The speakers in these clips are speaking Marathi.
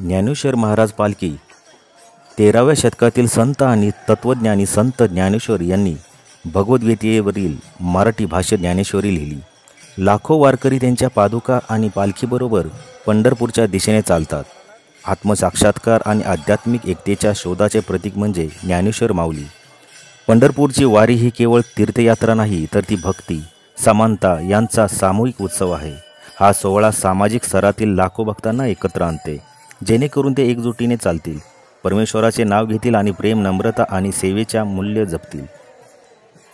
ज्ञानेश्वर महाराज पालखी 13व्या शतकातील संत आणि तत्वज्ञानी संत ज्ञानेश्वर यांनी भगवद्गीतेवरील मराठी भाषेत ज्ञानेश्वरी लिहिली। लाखो वारकरी त्यांच्या पादुका आणि पालखीबरोबर पंढरपूरच्या दिशेने चालतात। आत्मसाक्षात्कार आणि आध्यात्मिक एकतेच्या शोधाचे प्रतीक म्हणजे ज्ञानेश्वर माऊली। पंढरपूरची वारी ही केवळ तीर्थयात्रा नाही, तर ती भक्ती, समानता यांचा सामूहिक उत्सव आहे। हा सोहळा सामाजिक स्तरातील लाखो भक्तांना एकत्र आणते, जेणेकरून ते एकजुटीने चालतील, परमेश्वराचे नाव घेतील आणि प्रेम, नम्रता आणि सेवेच्या मूल्य जपतील।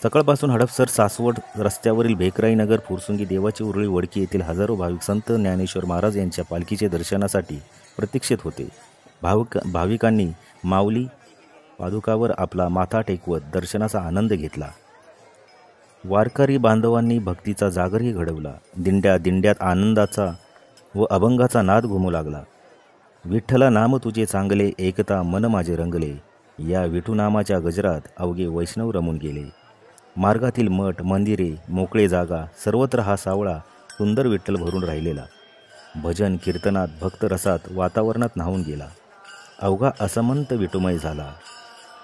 सकाळपासून हडपसर सासवड रस्त्यावरील भेकराई नगर, फुरसुंगी, देवाची उरळी, वडकी येथील हजारो भाविक संत ज्ञानेश्वर महाराज यांच्या पालखीचे दर्शनासाठी प्रतीक्षित होते। भाविकांनी माऊली पादुकावर आपला माथा टेकवत दर्शनाचा आनंद घेतला। वारकरी बांधवांनी भक्तीचा जागरही घडवला। दिंड्यात आनंदाचा व अभंगाचा नाद घुमू लागला। विठ्ठला नाम तुझे चांगले, एकता मन माझे रंगले, या विठू नामाच्या गजरात अवघे वैष्णव रमून गेले। मार्गातील मठ, मंदिरे, मोकळे जागा सर्वत्र हा सावळा सुंदर विठ्ठल भरून राहिलेला। भजन कीर्तनात, भक्तरसात, वातावरणात न्हावून गेला। अवघा असमंत विठुमय झाला।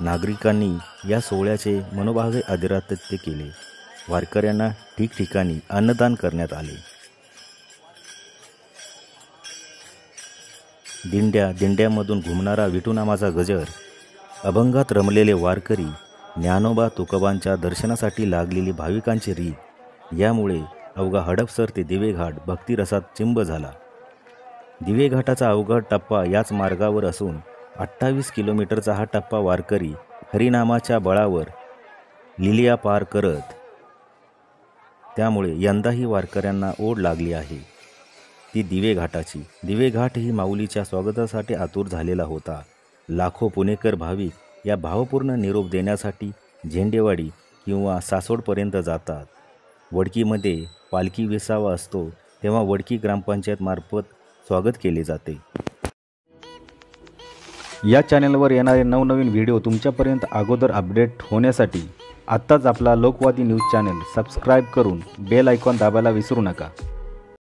नागरिकांनी या सोहळ्याचे मनोभावे आदरातिथ्य केले। वारकऱ्यांना ठिकठिकाणी अन्नदान करण्यात आले। दिंड्यामधून घुमणारा विठू नामाचा गजर, अभंगात रमलेले वारकरी, ज्ञानोबा तुकोबांच्या दर्शनासाठी लागलेली भाविकांची रीत, यामुळे अवघा हडपसर ते दिवेघाट भक्तिरसात चिंब झाला। दिवेघाटाचा अवघड टप्पा याच मार्गावर असून 28 किलोमीटरचा हा टप्पा वारकरी हरिनामाच्या बळावर लिलिया पार करत, त्यामुळे यंदाही वारकऱ्यांना ओढ लागली आहे ती दिवेघाटाची। दिवेघाट ही माऊलीच्या स्वागतासाठी आतुर झालेला होता। लाखो पुणेकर भाविक या भावपूर्ण निरोप देण्यासाठी झेंडेवाडी किंवा सासवडपर्यंत जातात। वडकीमध्ये पालखी विसावा असतो तेव्हा वडकी ग्रामपंचायत मार्फत स्वागत केले जाते। या चॅनलवर येणारे नवनवीन व्हिडिओ तुमच्यापर्यंत अगोदर अपडेट होण्यासाठी आत्ताच आपला लोकवादी न्यूज चॅनल सबस्क्राईब करून बेल आयकॉन दाबायला विसरू नका।